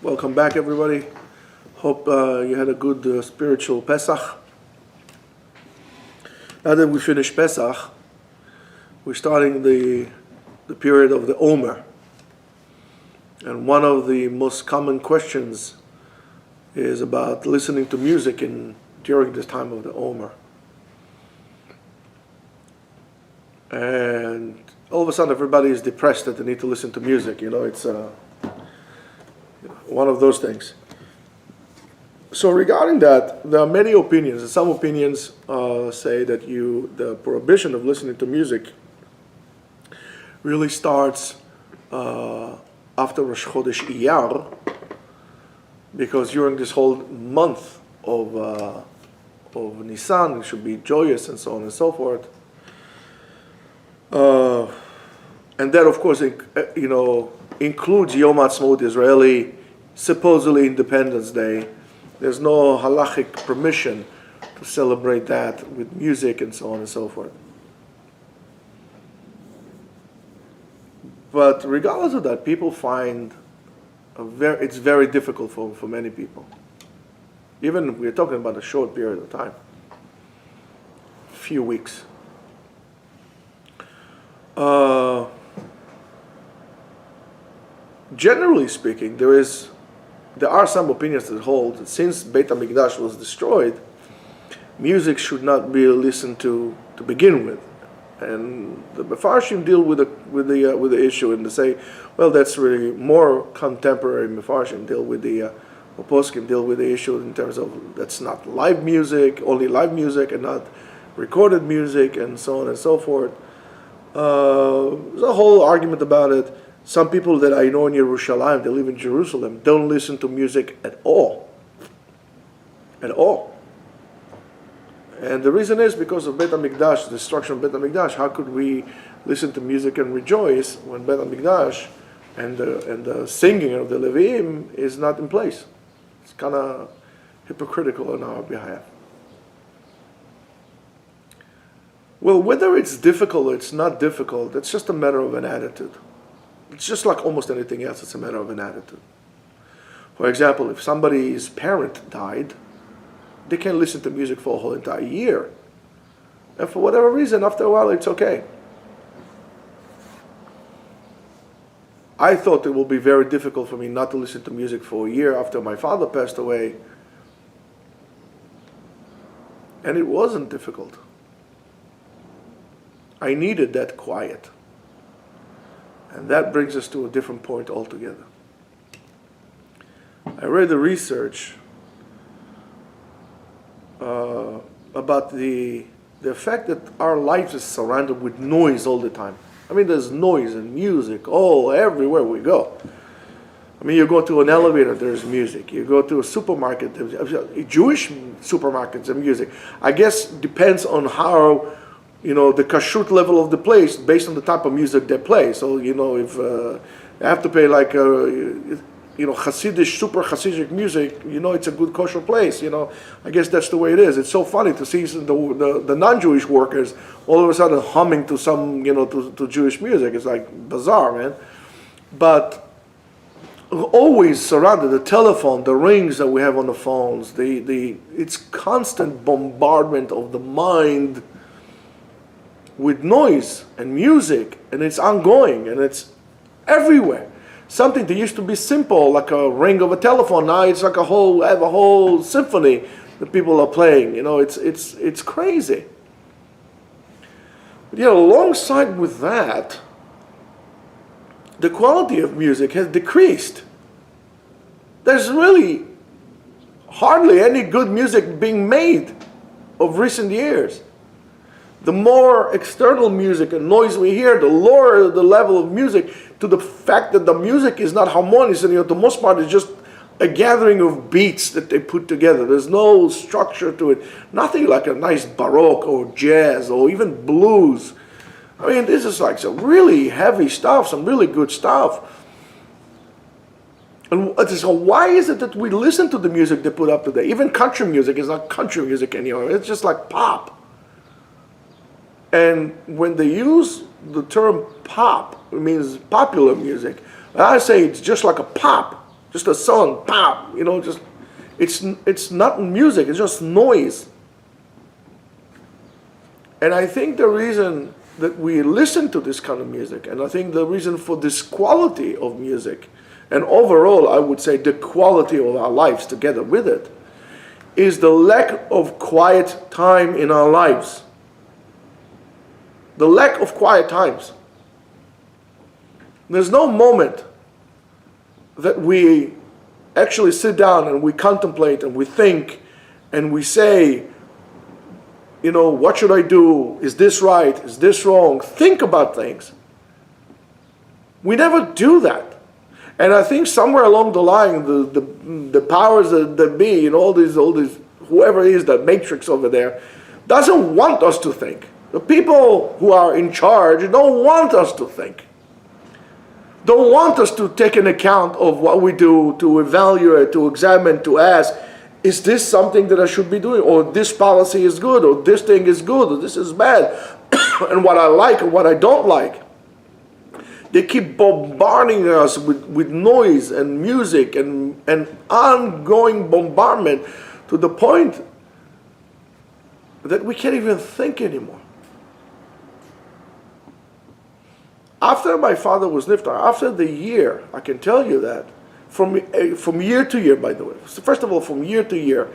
Welcome back, everybody. Hope you had a good spiritual Pesach. Now that we finished Pesach, we're starting the period of the HaOmer. And one of the most common questions is about listening to music during this time of the HaOmer. And all of a sudden everybody is depressed that they need to listen to music. It's one of those things. So regarding that, there are many opinions, and some opinions say that the prohibition of listening to music really starts after Rosh Chodesh Iyar, because during this whole month of Nisan, it should be joyous and so on and so forth. And that, of course, includes Yom Ha'atzmaut, Israeli supposedly Independence Day. There's no halachic permission to celebrate that with music and so on and so forth. But regardless of that, people find it's very difficult for many people. Even if we're talking about a short period of time, a few weeks. Generally speaking, there are some opinions that hold that since Beit HaMikdash was destroyed, music should not be listened to begin with. And the Mefarshim deal with the issue, and they say, well, that's really more contemporary Mefarshim deal with the Poskim deal with the issue in terms of that's not live music, only live music and not recorded music, and so on and so forth. There's a whole argument about it. Some people that I know in Yerushalayim, they live in Jerusalem, don't listen to music at all. At all. And the reason is because of Beit HaMikdash, the destruction of Beit HaMikdash. How could we listen to music and rejoice when Beit HaMikdash and the singing of the Leviim is not in place? It's kind of hypocritical on our behalf. Well, whether it's difficult or it's not difficult, it's just a matter of an attitude. It's just like almost anything else, it's a matter of an attitude. For example, if somebody's parent died, they can't listen to music for a whole entire year. And for whatever reason, after a while, it's okay. I thought it would be very difficult for me not to listen to music for a year after my father passed away. And it wasn't difficult. I needed that quiet. And that brings us to a different point altogether. I read the research about the fact that our life is surrounded with noise all the time. I mean, there's noise and music everywhere we go. I mean, you go to an elevator, there's music. You go to a supermarket, Jewish supermarkets, there's music. I guess depends on how the kashrut level of the place based on the type of music they play. So, if you have to pay like, Hasidic, super Hasidic music, it's a good kosher place, I guess that's the way it is. It's so funny to see the non-Jewish workers all of a sudden humming to some, to Jewish music. It's like bizarre, man. But always surrounded, the telephone, the rings that we have on the phones, it's constant bombardment of the mind with noise and music, and it's ongoing, and it's everywhere. Something that used to be simple, like a ring of a telephone, now it's like a whole symphony that people are playing. It's crazy. But alongside with that, the quality of music has decreased. There's really hardly any good music being made of recent years. The more external music and noise we hear, the lower the level of music, to the fact that the music is not harmonious, and the most part is just a gathering of beats that they put together. There's no structure to it. Nothing like a nice baroque or jazz or even blues. I mean, this is like some really heavy stuff, some really good stuff. And so why is it that we listen to the music they put up today? Even country music is not country music anymore. It's just like pop. And when they use the term pop, it means popular music. And I say it's just like a pop. Just a song, pop, just it's not music, it's just noise. And I think the reason that we listen to this kind of music, and I think the reason for this quality of music, and overall I would say the quality of our lives together with it, is the lack of quiet time in our lives. The lack of quiet times. There's no moment that we actually sit down and we contemplate and we think and we say, what should I do? Is this right? Is this wrong? Think about things. We never do that. And I think somewhere along the line, the powers that be, all these, whoever is that matrix over there, doesn't want us to think. The people who are in charge don't want us to think. Don't want us to take an account of what we do, to evaluate, to examine, to ask, is this something that I should be doing? Or this policy is good, or this thing is good, or this is bad, and what I like and what I don't like. They keep bombarding us with noise and music and ongoing bombardment to the point that we can't even think anymore. After my father was niftar, after the year, I can tell you that, from year to year, by the way. So first of all, from year to year,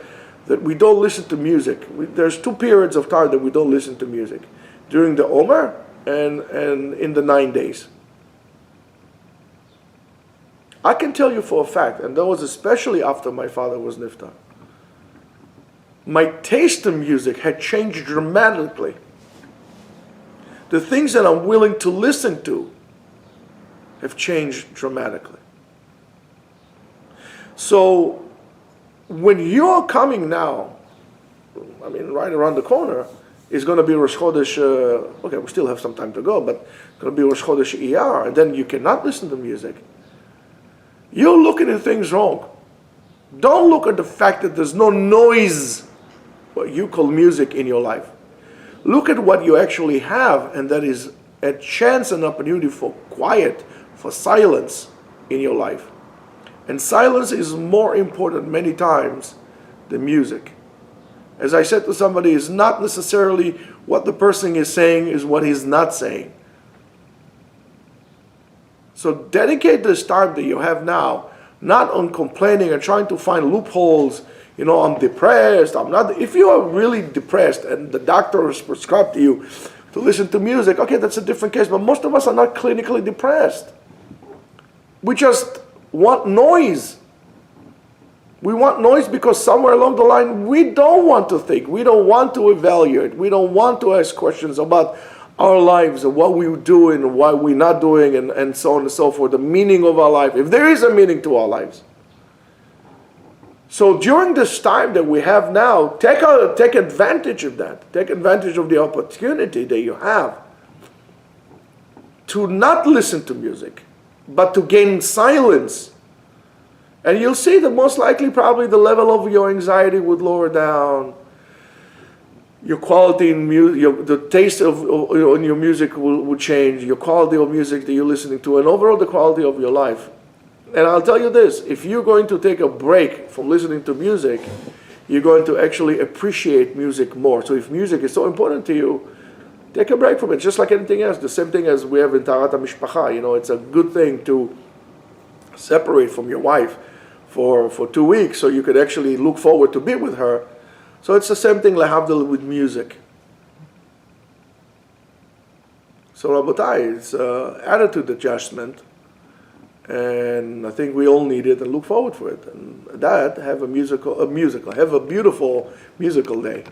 that we don't listen to music. There's 2 periods of time that we don't listen to music. During the HaOmer and in the 9 days. I can tell you for a fact, and that was especially after my father was niftar, my taste in music had changed dramatically. The things that I'm willing to listen to have changed dramatically. So when you're coming now, right around the corner, is going to be Rosh Chodesh, okay, we still have some time to go, but it's going to be Rosh Chodesh Iyar, and then you cannot listen to music. You're looking at things wrong. Don't look at the fact that there's no noise, what you call music, in your life. Look at what you actually have, and that is a chance and opportunity for quiet, for silence in your life. And silence is more important many times than music. As I said to somebody, it's not necessarily what the person is saying, is what he's not saying. So dedicate this time that you have now, not on complaining and trying to find loopholes. I'm depressed, I'm not. If you are really depressed and the doctor has prescribed to you to listen to music, okay, that's a different case, but most of us are not clinically depressed. We just want noise. We want noise because somewhere along the line we don't want to think, we don't want to evaluate, we don't want to ask questions about our lives and what we're doing and why we're not doing and so on and so forth, the meaning of our life, if there is a meaning to our lives. So during this time that we have now, take advantage of that. Take advantage of the opportunity that you have to not listen to music, but to gain silence. And you'll see that most likely probably the level of your anxiety would lower down. Your quality in music, the taste of your music will change. Your quality of music that you're listening to, and overall the quality of your life. And I'll tell you this, if you're going to take a break from listening to music, you're going to actually appreciate music more. So if music is so important to you, take a break from it, just like anything else. The same thing as we have in Taharat HaMishpacha. It's a good thing to separate from your wife for 2 weeks so you could actually look forward to be with her. So it's the same thing, lahavdil, with music. So Rabotai, it's attitude adjustment. And I think we all need it and look forward for it. And that, have a beautiful musical day.